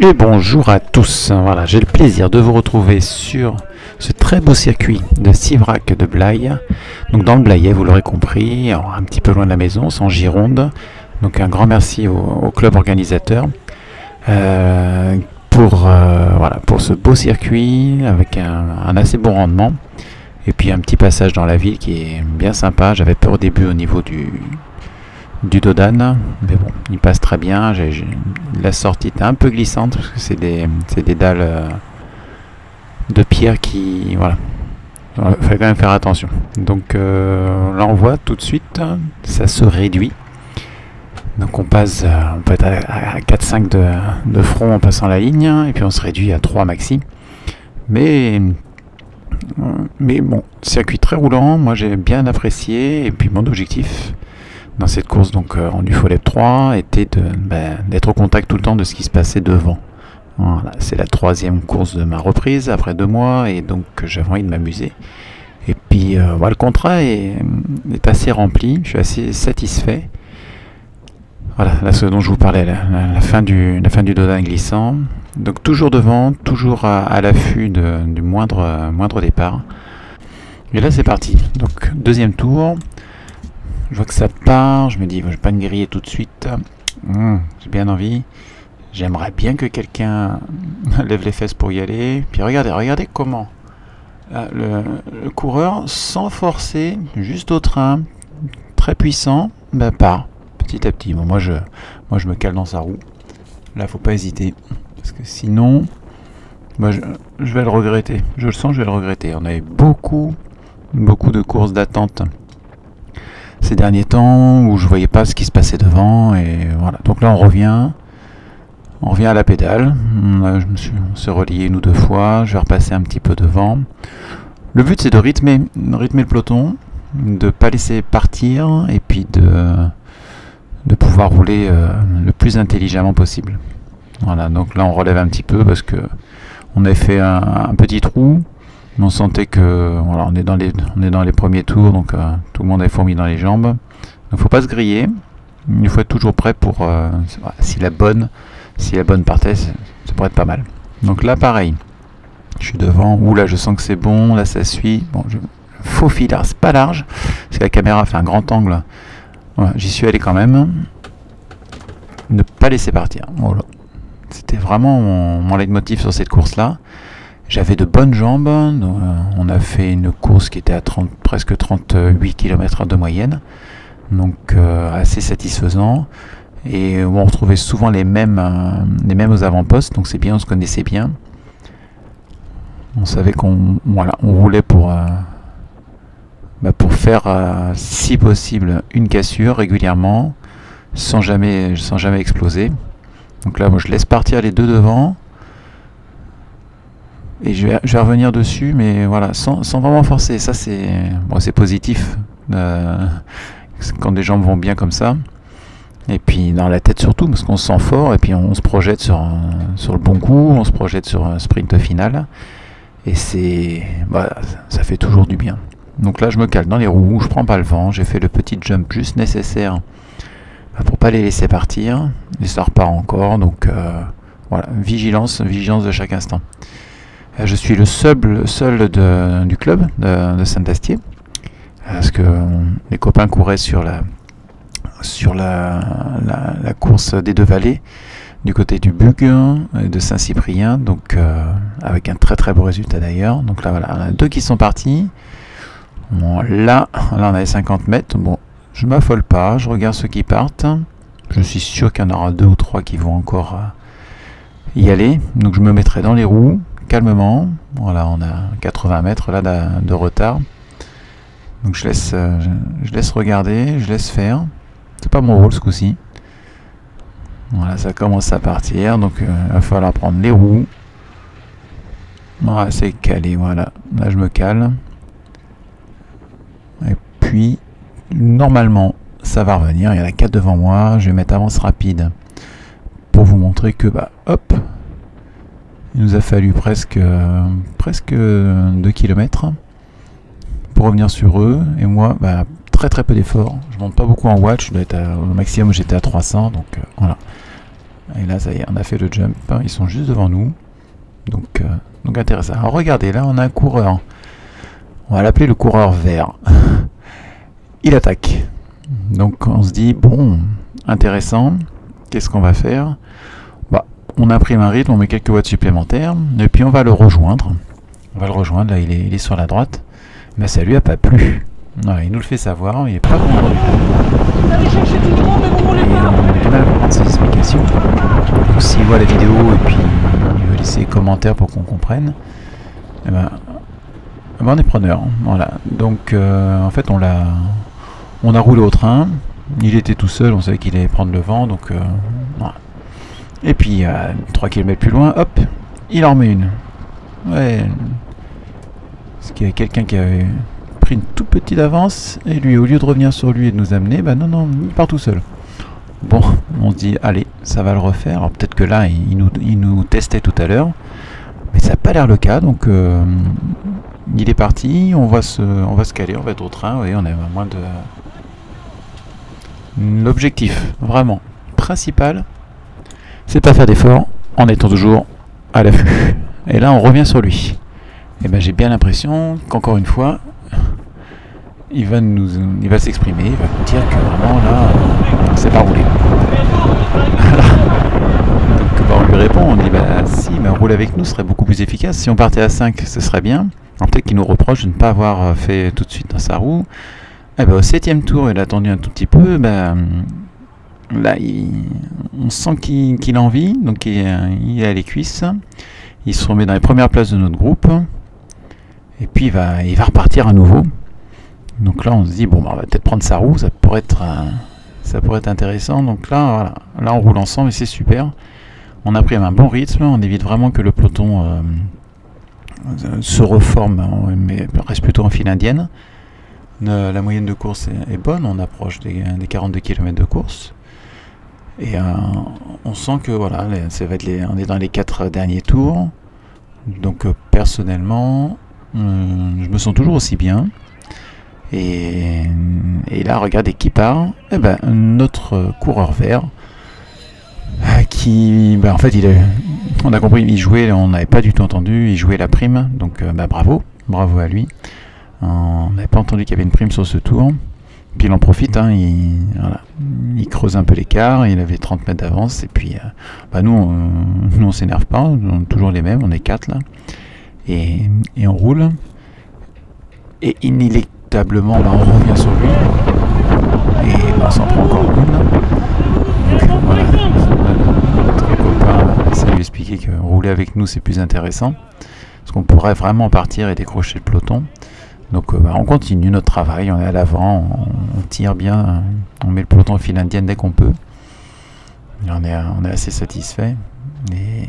Et bonjour à tous, voilà, j'ai le plaisir de vous retrouver sur ce très beau circuit de Sivrac de Blaye. Donc dans le Blayais, vous l'aurez compris, alors un petit peu loin de la maison, c'est en Gironde. Donc un grand merci au club organisateur pour ce beau circuit avec un assez bon rendement. Et puis un petit passage dans la ville qui est bien sympa. J'avais peur au début au niveau du Dodane, mais bon, il passe très bien. La sortie est un peu glissante parce que c'est des dalles de pierre qui, voilà, il faut quand même faire attention. Donc là on voit tout de suite, ça se réduit. Donc on peut être à 4-5 de front en passant la ligne, et puis on se réduit à 3 maxi. Mais bon, circuit très roulant, moi j'ai bien apprécié, et puis mon objectif dans cette course, donc en UFOLEP 3, était d'être au contact tout le temps de ce qui se passait devant. Voilà, c'est la 3e course de ma reprise après 2 mois, et donc j'avais envie de m'amuser. Et puis voilà, le contrat est assez rempli, je suis assez satisfait. Voilà, là ce dont je vous parlais, la fin du Dodane glissant. Donc toujours devant, toujours à l'affût du moindre départ. Et là c'est parti, donc deuxième tour. Je vois que ça part, je me dis, je vais pas me griller tout de suite. J'ai bien envie. J'aimerais bien que quelqu'un lève les fesses pour y aller. Puis regardez comment le coureur, sans forcer, juste au train, très puissant, part petit à petit. Bon, moi je me cale dans sa roue. Là, faut pas hésiter, parce que sinon, je vais le regretter. Je le sens, je vais le regretter. On avait beaucoup de courses d'attente ces derniers temps où je voyais pas ce qui se passait devant, et voilà. Donc là on revient à la pédale. On s'est relié 1 ou 2 fois. Je vais repasser un petit peu devant. Le but c'est de rythmer le peloton, de pas laisser partir, et puis de pouvoir rouler le plus intelligemment possible. Voilà, donc là on relève un petit peu parce que on avait fait un petit trou. On sentait que voilà, on est dans les premiers tours, donc tout le monde est fourmi dans les jambes. Donc faut pas se griller. Il faut être toujours prêt pour si la bonne partait, ça pourrait être pas mal. Donc là pareil, je suis devant. Ouh là, je sens que c'est bon. Là ça suit. Bon, faux fil, c'est pas large parce que la caméra fait un grand angle. Voilà, j'y suis allé quand même. Ne pas laisser partir. Voilà. C'était vraiment mon leitmotiv sur cette course là. J'avais de bonnes jambes, donc, on a fait une course qui était à presque 38 km de moyenne, donc assez satisfaisant, et on retrouvait souvent les mêmes aux avant-postes, donc c'est bien, on se connaissait bien, on savait qu'on roulait pour faire si possible une cassure régulièrement, sans jamais exploser. Donc là moi je laisse partir les deux devant. Et je vais revenir dessus, mais voilà, sans vraiment forcer. Ça, c'est positif quand des jambes vont bien comme ça. Et puis dans la tête surtout, parce qu'on se sent fort, et puis on se projette sur le bon coup, on se projette sur un sprint final. Et ça fait toujours du bien. Donc là, je me cale dans les roues, je prends pas le vent, j'ai fait le petit jump juste nécessaire pour pas les laisser partir. Et ça repart encore, donc voilà, vigilance de chaque instant. Je suis le seul du club de Saint-Astier, parce que les copains couraient sur la course des Deux Vallées du côté du Bug et de Saint-Cyprien, donc avec un très beau résultat d'ailleurs. Donc là voilà, on a 2 qui sont partis. Bon, là on avait 50 mètres. Bon, je m'affole pas, je regarde ceux qui partent. Je suis sûr qu'il y en aura 2 ou 3 qui vont encore y aller. Donc je me mettrai dans les roues calmement. Voilà, on a 80 mètres là de retard, donc je laisse regarder, je laisse faire. C'est pas mon rôle ce coup-ci. Voilà, ça commence à partir, donc il va falloir prendre les roues. Voilà, c'est calé, voilà, là je me cale, et puis normalement ça va revenir. Il y en a 4 devant moi. Je vais mettre avance rapide pour vous montrer que hop, il nous a fallu presque 2 km pour revenir sur eux, et moi très peu d'efforts. Je monte pas beaucoup en watts, je dois être au maximum, j'étais à 300, donc voilà. Et là, ça y est, on a fait le jump. Ils sont juste devant nous. Donc intéressant. Alors regardez, là, on a un coureur. On va l'appeler le coureur vert. Il attaque. Donc on se dit, bon, intéressant. Qu'est-ce qu'on va faire? Bah, on imprime un rythme, on met quelques watts supplémentaires. Et puis on va le rejoindre. On va le rejoindre, là, il est sur la droite. Mais ça lui a pas plu. Voilà, il nous le fait savoir, il est pas content du tout. Et on a mal à comprendre ses explications. Donc s'il voit la vidéo et puis il veut laisser des commentaires pour qu'on comprenne, eh ben, on est preneur. Voilà. Donc en fait on a roulé au train. Il était tout seul, on savait qu'il allait prendre le vent, donc voilà. Et puis 3 km plus loin, hop, il en remet une. Ouais. Parce qu'il y avait quelqu'un qui avait pris une toute petite avance, et lui, au lieu de revenir sur lui et de nous amener, bah non, il part tout seul. Bon, on se dit, allez, ça va le refaire. Alors peut-être que là, il nous testait tout à l'heure, mais ça n'a pas l'air le cas, donc il est parti, on va se caler, on va être au train, et on est à moins de... L'objectif, vraiment, principal, c'est pas faire d'efforts en étant toujours à l'affût. Et là, on revient sur lui. Et ben, j'ai bien l'impression qu'encore une fois, il va s'exprimer, il va nous dire que vraiment là, c'est pas roulé. Donc bah, on lui répond, on dit bah si, mais rouler avec nous serait beaucoup plus efficace. Si on partait à 5, ce serait bien. Peut-être qu'il nous reproche de ne pas avoir fait tout de suite dans sa roue. Et ben, au 7e tour, il a attendu un tout petit peu. Ben, là, on sent qu'il a envie, donc il a les cuisses. Il se remet dans les premières places de notre groupe. Et puis il va repartir à nouveau. Donc là on se dit bon bah, on va peut-être prendre sa roue, ça pourrait être intéressant. Donc là voilà, là on roule ensemble et c'est super. On a pris un bon rythme, on évite vraiment que le peloton se reforme, mais reste plutôt en file indienne. La moyenne de course est bonne, on approche des 42 km de course. Et on sent que voilà, on est dans les 4 derniers tours. Donc personnellement, je me sens toujours aussi bien. Et là, regardez qui part. Eh ben, notre coureur vert, qui, en fait, on a compris, il jouait, on n'avait pas du tout entendu, il jouait la prime. Donc, bravo à lui. On n'avait pas entendu qu'il y avait une prime sur ce tour. Puis il en profite, hein, il creuse un peu l'écart, il avait 30 mètres d'avance, et puis nous on s'énerve pas, on est toujours les mêmes, on est 4 là, et on roule, et inéluctablement on revient sur lui, et on s'en prend encore une. Donc voilà, notre copain essaie de lui expliquer que rouler avec nous c'est plus intéressant, parce qu'on pourrait vraiment partir et décrocher le peloton. Donc on continue notre travail, on est à l'avant, on tire bien, on met le peloton en file indienne dès qu'on peut. Et on est assez satisfait. Et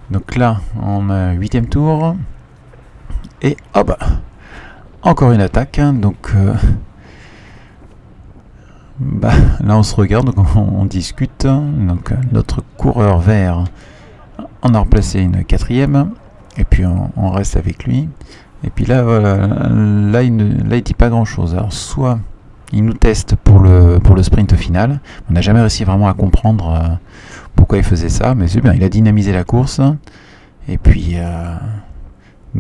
donc là, on a 8e tour. Et hop, encore une attaque. Hein, donc là on se regarde, donc on discute. Donc notre coureur vert en a replacé une 4e. Et puis on reste avec lui. Et puis là, voilà, là il dit pas grand chose. Alors soit il nous teste pour le sprint final. On n'a jamais réussi vraiment à comprendre pourquoi il faisait ça, mais c'est bien, il a dynamisé la course. Et puis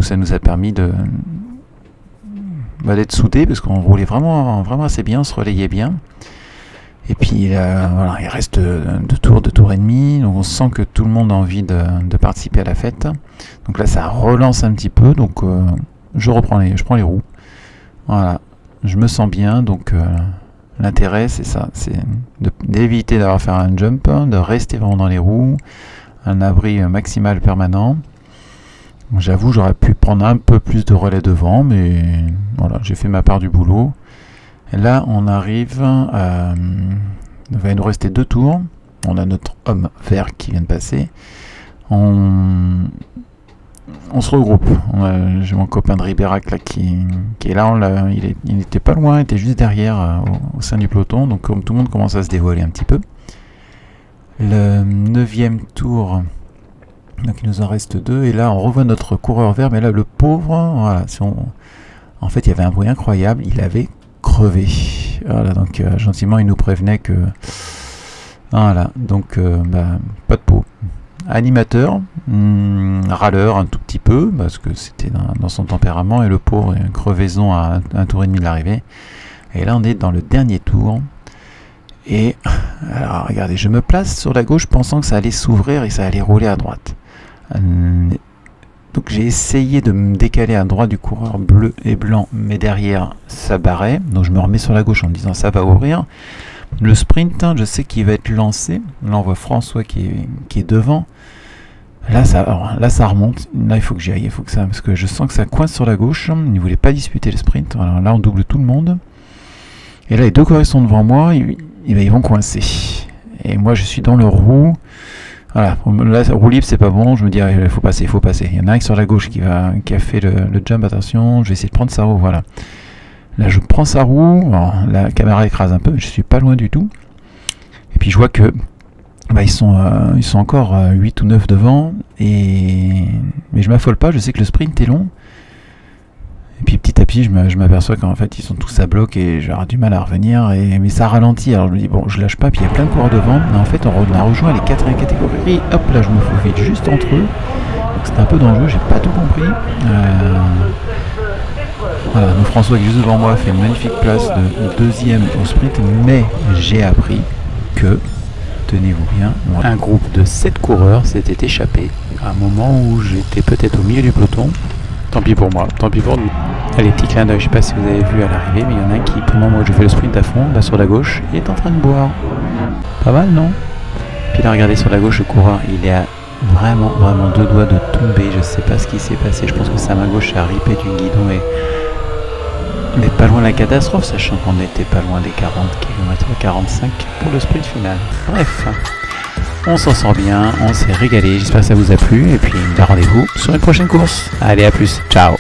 ça nous a permis d'être soudés, parce qu'on roulait vraiment assez bien, on se relayait bien. Et puis voilà, il reste 2 tours et demi, donc on sent que tout le monde a envie de participer à la fête. Donc là ça relance un petit peu, donc je prends les roues. Voilà, je me sens bien, donc l'intérêt c'est ça, c'est d'éviter d'avoir à faire un jump, de rester vraiment dans les roues, un abri maximal permanent. J'avoue, j'aurais pu prendre un peu plus de relais devant, mais voilà, j'ai fait ma part du boulot. Et là, on arrive à... Il va nous rester 2 tours. On a notre homme vert qui vient de passer. On se regroupe. J'ai mon copain de Ribérac là, qui est là. Il n'était pas loin, il était juste derrière au sein du peloton. Donc comme tout le monde commence à se dévoiler un petit peu. Le 9e tour... Donc il nous en reste 2. Et là, on revoit notre coureur vert. Mais là, le pauvre... Voilà, en fait, il y avait un bruit incroyable. Il avait crevé. Voilà, donc gentiment il nous prévenait que Voilà, donc pas de peau. Animateur, râleur un tout petit peu, parce que c'était dans son tempérament, et le pauvre, une crevaison à un tour et demi de l'arrivée. Et là on est dans le dernier tour. Et alors regardez, je me place sur la gauche pensant que ça allait s'ouvrir et ça allait rouler à droite. Donc j'ai essayé de me décaler à droite du coureur bleu et blanc, mais derrière ça barrait. Donc je me remets sur la gauche en me disant ça va ouvrir. Le sprint, je sais qu'il va être lancé. Là on voit François qui est devant. Là ça remonte. Là il faut que j'y aille, parce que je sens que ça coince sur la gauche. Il ne voulait pas disputer le sprint. Alors là on double tout le monde. Et là les deux coureurs sont devant moi. Ils vont coincer. Et moi je suis dans le roue. Voilà, là roue libre c'est pas bon, je me dis il faut passer. Il y en a un sur la gauche qui a fait le jump, attention, je vais essayer de prendre sa roue, voilà. Là je prends sa roue, alors, la caméra écrase un peu, je suis pas loin du tout. Et puis je vois que ils sont encore 8 ou 9 devant, mais je m'affole pas, je sais que le sprint est long. Et puis petit à petit, je m'aperçois qu'en fait, ils sont tous à bloc et j'aurai du mal à revenir. Mais ça ralentit. Alors je me dis, bon, je lâche pas. Puis il y a plein de coureurs devant. Mais en fait, on a rejoint les 4e catégories. Et hop, là, je me faufile juste entre eux. Donc c'était un peu dangereux. J'ai pas tout compris. Voilà, donc François qui est juste devant moi fait une magnifique place de 2e au sprint. Mais j'ai appris que, tenez-vous bien, un groupe de 7 coureurs s'était échappé à un moment où j'étais peut-être au milieu du peloton. Tant pis pour moi, tant pis pour nous. Allez, petit clin d'œil, je sais pas si vous avez vu à l'arrivée, mais il y en a un qui, pendant moi je fais le sprint à fond, là sur la gauche, il est en train de boire. Pas mal, non? Puis là, regardez sur la gauche, le coureur, il est à vraiment 2 doigts de tomber. Je sais pas ce qui s'est passé, je pense que sa main gauche a ripé du guidon et on n'est pas loin de la catastrophe, sachant qu'on n'était pas loin des 40 km 45 pour le sprint final. Bref. On s'en sort bien, on s'est régalé, j'espère que ça vous a plu, et puis rendez-vous sur une prochaine course. Allez, à plus, ciao.